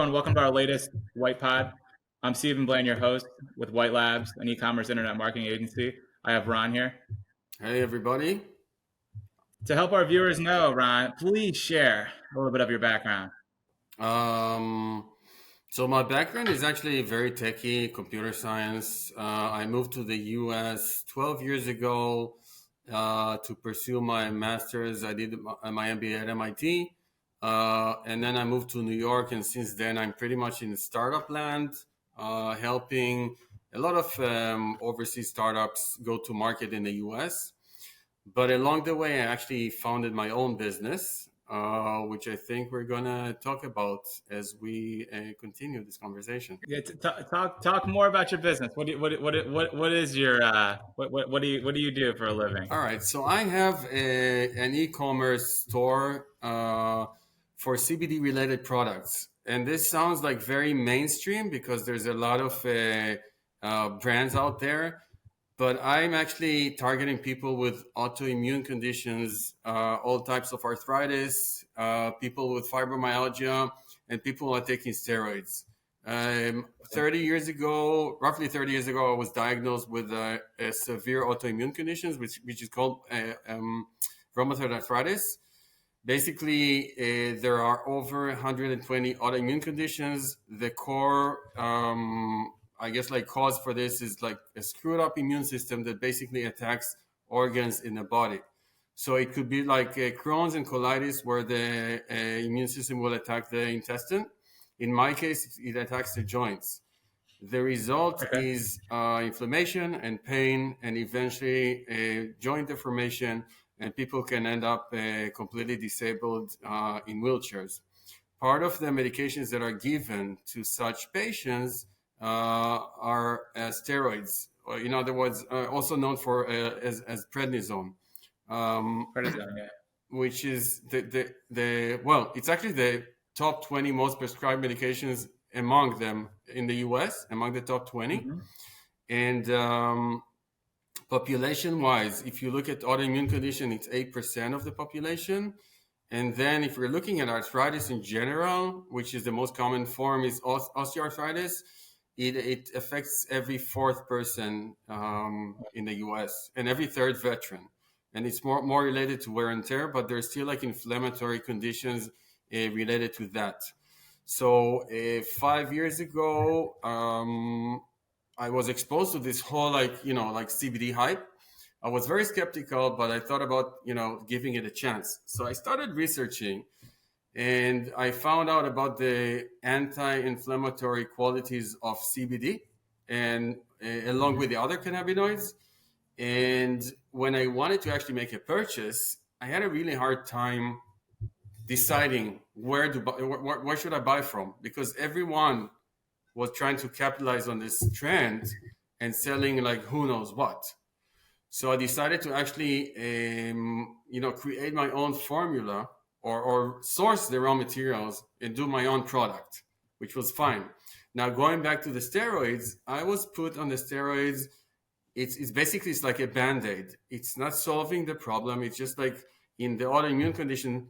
everyone. Welcome to our latest White Pod. I'm Stephen Blaine, your host with White Labs, an e-commerce internet marketing agency. I have Ron here. Hey, everybody. To help our viewers know, Ron, please share a little bit of your background. Um, so my background is actually very techy, computer science. I moved to the US 12 years ago to pursue my master's. I did my MBA at MIT. And then I moved to New York. And since then, I'm pretty much in startup land, helping a lot of overseas startups go to market in the US. But along the way, I actually founded my own business, which I think we're gonna talk about as we continue this conversation. Yeah, talk more about your business. What is your what do you do for a living? All right, so I have an e-commerce store for CBD related products, and this sounds like very mainstream because there's a lot of brands out there. But I'm actually targeting people with autoimmune conditions, all types of arthritis, people with fibromyalgia, and people who are taking steroids. 30 years ago, roughly 30 years ago, I was diagnosed with a severe autoimmune conditions, which is called rheumatoid arthritis. Basically, there are over 120 autoimmune conditions. The core I guess like cause for this is like a screwed up immune system that basically attacks organs in the body. So it could be like Crohn's and colitis where the immune system will attack the intestine. In my case, it attacks the joints. The result is inflammation and pain and eventually joint deformation, and people can end up completely disabled in wheelchairs. Part of the medications that are given to such patients are steroids, or in other words, also known for as prednisone, which is the well, it's actually the top 20 most prescribed medications among them in the US, among the top 20. Mm-hmm. And population-wise, if you look at autoimmune condition, it's 8% of the population. And then if we're looking at arthritis in general, which is the most common form, is osteoarthritis. It affects every fourth person in the US and every third veteran. And it's more related to wear and tear, but there's still like inflammatory conditions related to that. So 5 years ago, I was exposed to this whole like CBD hype. I was very skeptical, but I thought about, giving it a chance. So I started researching. And I found out about the anti-inflammatory qualities of CBD and along with the other cannabinoids. And when I wanted to actually make a purchase, I had a really hard time deciding where should I buy from, because everyone was trying to capitalize on this trend and selling like who knows what. So I decided to actually, create my own formula or source the raw materials and do my own product, which was fine. Now, going back to the steroids, I was put on the steroids. It's basically, it's like a Band-Aid. It's not solving the problem. It's just like in the autoimmune condition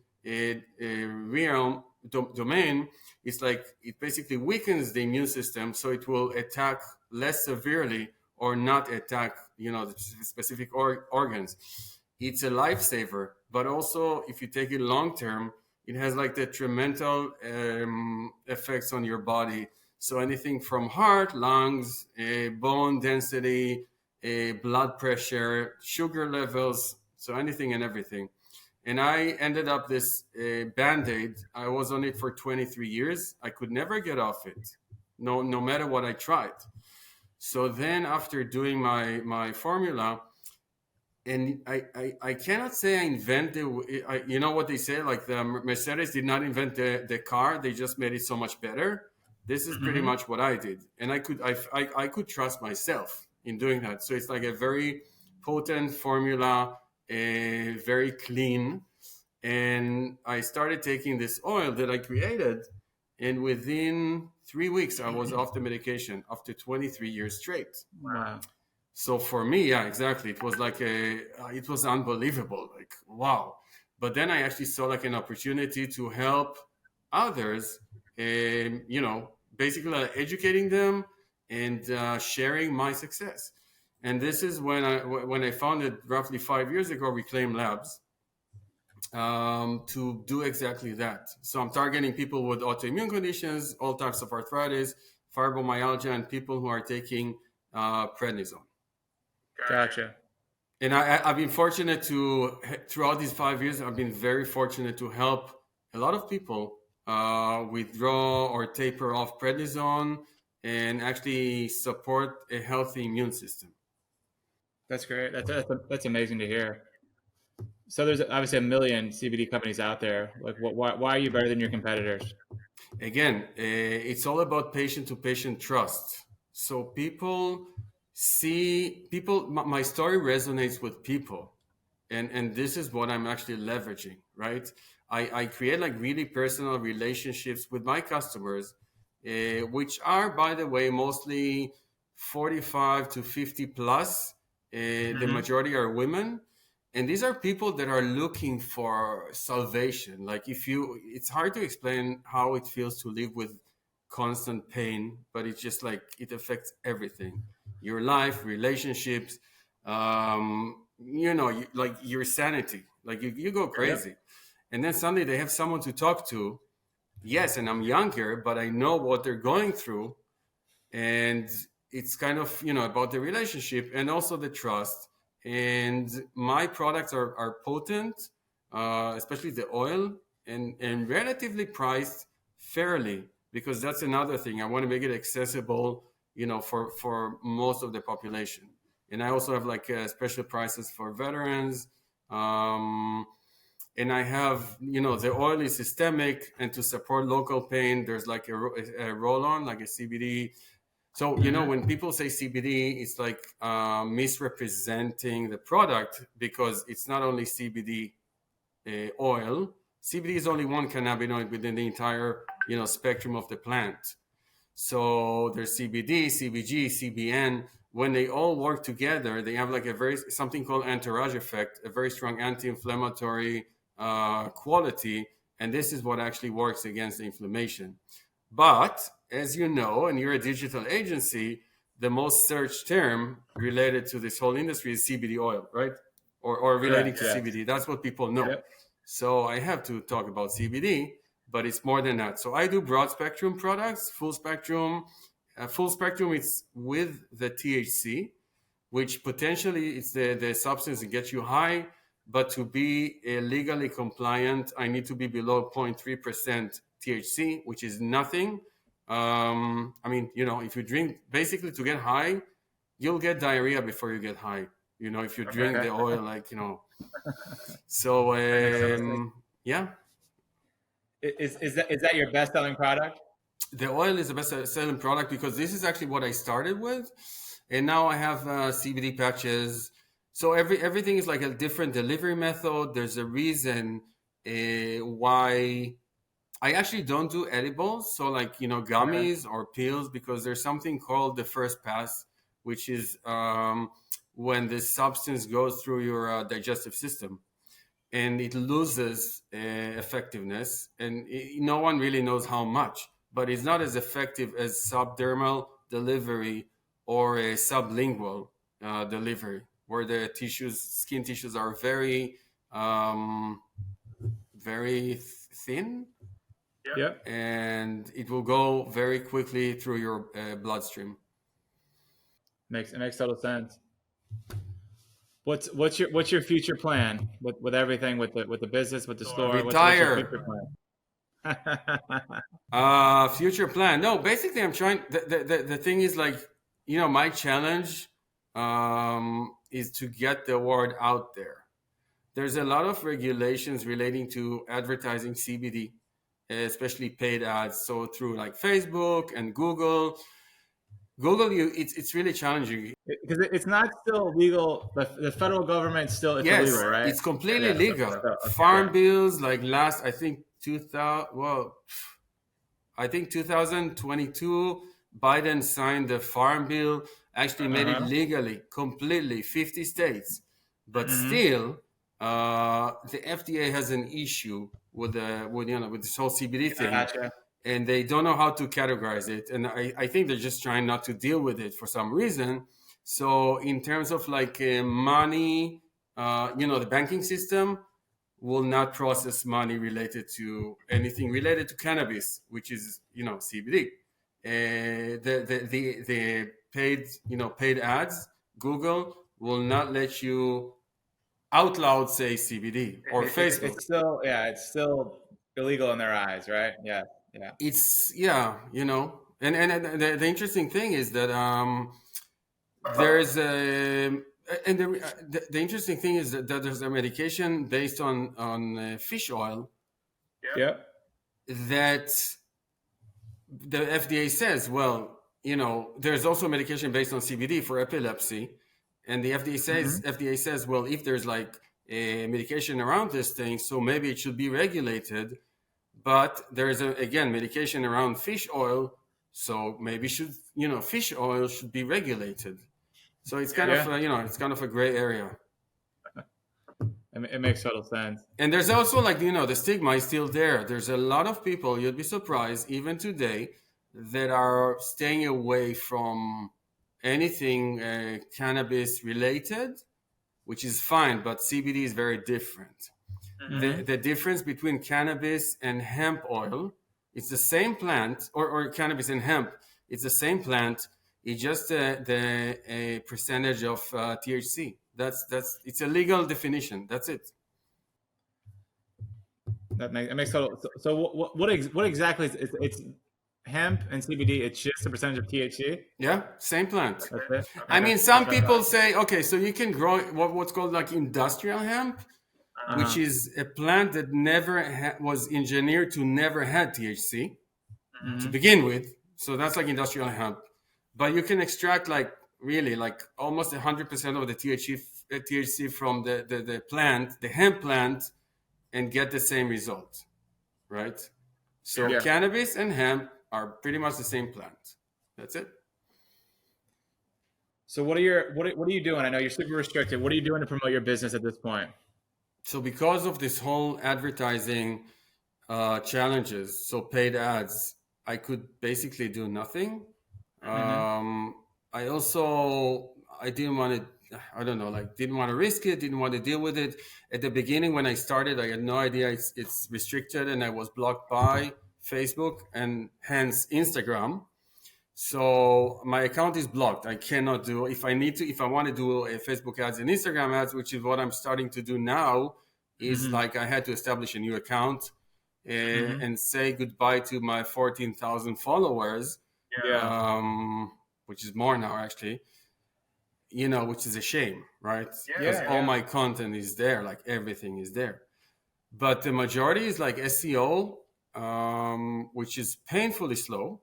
domain, it's like it basically weakens the immune system, so it will attack less severely or not attack, the specific organs. It's a lifesaver, but also if you take it long term, it has like detrimental effects on your body. So anything from heart, lungs, bone density, blood pressure, sugar levels, so anything and everything. And I ended up this Band-Aid. I was on it for 23 years. I could never get off it, no matter what I tried. So then after doing my formula, and I cannot say I invented, you know what they say, like the Mercedes did not invent the car, they just made it so much better. This is pretty much what I did. And I could trust myself in doing that. So it's like a very potent formula, very clean. And I started taking this oil that I created. And within 3 weeks, I was off the medication after 23 years straight. Wow. So for me, yeah, exactly. It was like it was unbelievable. Like, wow. But then I actually saw like an opportunity to help others basically educating them and sharing my success. And this is when I founded roughly 5 years ago Reclaim Labs, to do exactly that. So I'm targeting people with autoimmune conditions, all types of arthritis, fibromyalgia, and people who are taking prednisone. Gotcha. And I've been fortunate to, throughout these 5 years, I've been very fortunate to help a lot of people withdraw or taper off prednisone and actually support a healthy immune system. That's great. That's amazing to hear. So there's obviously a million CBD companies out there. Like, why are you better than your competitors? Again, it's all about patient-to-patient trust. So my story resonates with people. And this is what I'm actually leveraging, right? I create like really personal relationships with my customers, which are, by the way, mostly 45 to 50 plus. The majority are women. And these are people that are looking for salvation. Like it's hard to explain how it feels to live with constant pain, but it's just like it affects everything, your life, relationships, like your sanity, like you go crazy. Yep. And then suddenly they have someone to talk to. Yes, and I'm younger, but I know what they're going through. And it's kind of, about the relationship and also the trust. And my products are potent, especially the oil, and relatively priced fairly, because that's another thing. I want to make it accessible, for most of the population. And I also have like special prices for veterans. And I have, the oil is systemic, and to support local pain, there's like a roll-on, like a CBD. So, when people say CBD, it's like misrepresenting the product, because it's not only CBD oil. CBD is only one cannabinoid within the entire, spectrum of the plant. So there's CBD, CBG, CBN. When they all work together, they have like something called entourage effect, a very strong anti-inflammatory quality. And this is what actually works against the inflammation. But as you know, and you're a digital agency, the most searched term related to this whole industry is CBD oil, right? Or relating to CBD. That's what people know. Yep. So I have to talk about CBD, but it's more than that. So I do broad spectrum products, full spectrum. Full spectrum, it's with the THC, which potentially it's the substance that gets you high. But to be legally compliant, I need to be below 0.3% THC, which is nothing. If you drink, basically to get high, you'll get diarrhea before you get high. If you drink the oil, So, yeah. Is that your best selling product? The oil is the best selling product because this is actually what I started with. And now I have CBD patches. So everything is like a different delivery method. There's a reason why I actually don't do edibles. So like, gummies or pills, because there's something called the first pass, which is when the substance goes through your digestive system and it loses effectiveness. And no one really knows how much, but it's not as effective as subdermal delivery or a sublingual delivery, where the skin tissues are very, very thin. Yep. And it will go very quickly through your bloodstream. It makes total sense. What's your future plan with everything, with the business, with the store? Retire. What's your future plan? Future plan. No, basically I'm trying. The thing is like, my challenge is to get the word out there. There's a lot of regulations relating to advertising CBD, especially paid ads. So through like Facebook and Google, it's really challenging because it's not still legal. The federal government still it's illegal, right? It's completely legal. Okay. Farm bills, like I think 2022, Biden signed the farm bill, actually made it legally, completely, 50 states. But still, the FDA has an issue with this whole CBD thing. Gotcha. and they don't know how to categorize it. And I think they're just trying not to deal with it for some reason. So in terms of like money, the banking system will not process money related to anything related to cannabis, which is, CBD. The paid ads, Google will not let you out loud say CBD, or Facebook. It's still illegal in their eyes, right? Yeah, yeah. It's and the interesting thing is that there's a and the interesting thing is that there's a medication based on fish oil Yep. that the FDA says, well, there's also medication based on CBD for epilepsy, and the FDA says, well, if there's like a medication around this thing, so maybe it should be regulated. But there is again medication around fish oil, so maybe fish oil should be regulated. So it's kind of it's kind of a gray area. It makes total sense. And there's also like the stigma is still there. There's a lot of people, you'd be surprised even today, that are staying away from anything cannabis related, which is fine, but CBD is very different. The difference between cannabis and hemp oil, it's the same plant, or cannabis and hemp, it's the same plant. It's just a percentage of THC. It's a legal definition. That's it. That makes total. So what exactly is it's hemp and CBD? It's just a percentage of THC. Yeah, same plant. That's it. I mean, some people say, okay, so you can grow what's called like industrial hemp, which is a plant that never was engineered to never had THC to begin with. So that's like industrial hemp. But you can extract like really like almost 100% of the THC from the plant, the hemp plant, and get the same result, right? So cannabis and hemp are pretty much the same plant. That's it. So what are you doing? I know you're super restricted. What are you doing to promote your business at this point? So because of this whole advertising challenges, so paid ads, I could basically do nothing. I didn't want to risk it, didn't want to deal with it. At the beginning, when I started, I had no idea it's restricted, and I was blocked by Facebook and hence Instagram. So my account is blocked. I cannot do, if I want to do a Facebook ads and Instagram ads, which is what I'm starting to do now, is like I had to establish a new account and say goodbye to my 14,000 followers, which is more now actually, which is a shame, right? Because all my content is there, like everything is there. But the majority is like SEO, which is painfully slow.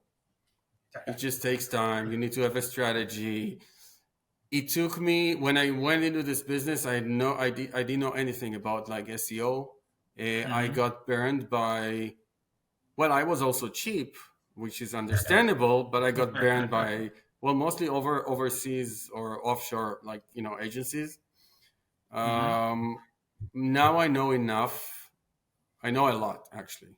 It just takes time. You need to have a strategy. It took me, when I went into this business, I didn't know anything about like SEO. I got burned by, well, I was also cheap, which is understandable, but I got burned by, well, mostly overseas or offshore, like, agencies. Now I know enough. I know a lot, actually.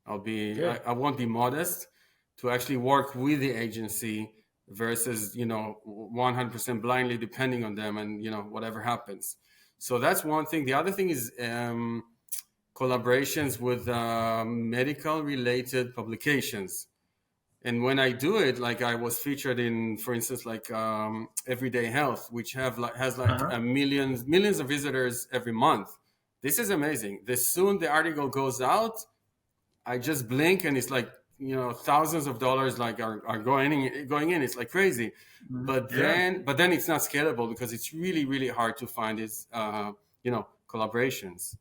I won't be modest to actually work with the agency versus, 100% blindly depending on them and, whatever happens. So that's one thing. The other thing is collaborations with medical related publications. And when I do it, like I was featured in, for instance, like Everyday Health, which has millions of visitors every month. This is amazing. The soon the article goes out, I just blink and it's like, thousands of dollars like are going in. It's like crazy. But then it's not scalable because it's really, really hard to find these, collaborations.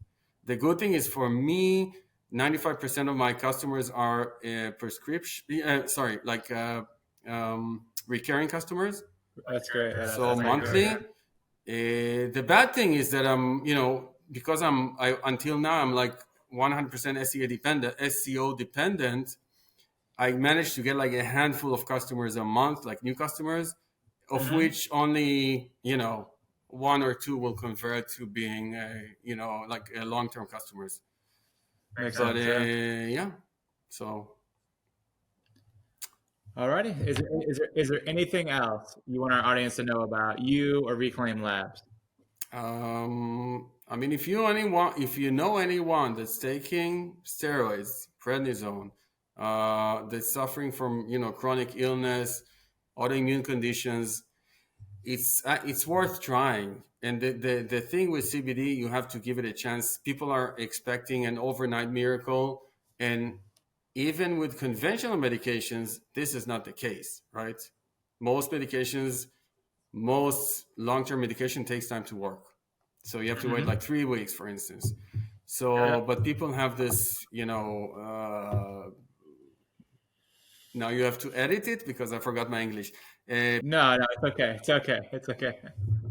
The good thing is for me, 95% of my customers are recurring customers. That's great. So monthly. The bad thing is that because until now I'm like 100% SEO dependent. I managed to get like a handful of customers a month, like new customers, of which only one or two will convert to being like long-term customers. Makes But sense, so Alrighty. Is there anything else you want our audience to know about you or Reclaim Labs? I mean, if you know anyone that's taking steroids, prednisone, that's suffering from chronic illness, autoimmune conditions, it's worth trying. And the thing with CBD, you have to give it a chance. People are expecting an overnight miracle, and even with conventional medications, this is not the case, right? Most medications, most long-term medication takes time to work, so you have to wait like 3 weeks, for instance. So, but people have this, now you have to edit it because I forgot my English. No, it's okay. It's okay. It's okay.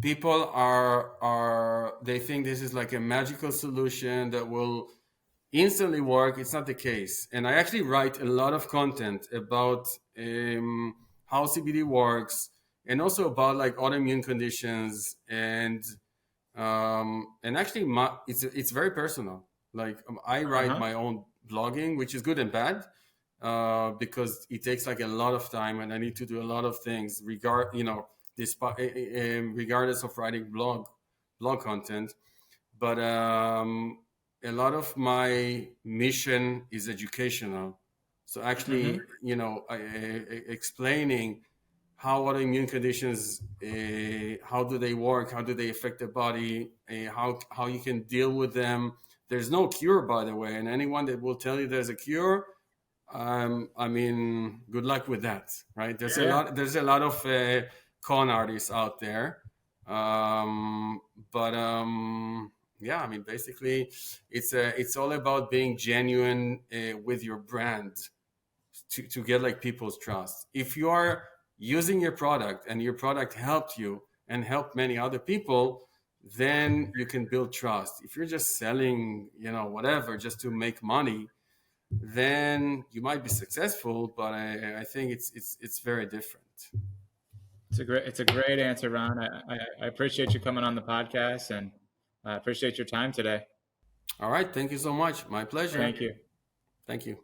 People are they think this is like a magical solution that will instantly work. It's not the case. And I actually write a lot of content about how CBD works, and also about like autoimmune conditions, and actually it's very personal. Like I write my own blogging, which is good and bad, because it takes like a lot of time, and I need to do a lot of things regardless of writing blog content. But a lot of my mission is educational. So actually, explaining how autoimmune conditions, how do they work, how do they affect the body, how you can deal with them. There's no cure, by the way, and anyone that will tell you there's a cure, I mean, good luck with that, right? There's a lot of con artists out there, but yeah, I mean, basically, it's all about being genuine with your brand to get like people's trust. If you are using your product and your product helped you and helped many other people, then you can build trust. If you're just selling, whatever, just to make money, then you might be successful, but I think it's very different. It's a great answer, Ron. I appreciate you coming on the podcast, and I appreciate your time today. All right, thank you so much. My pleasure. Thank you. Thank you.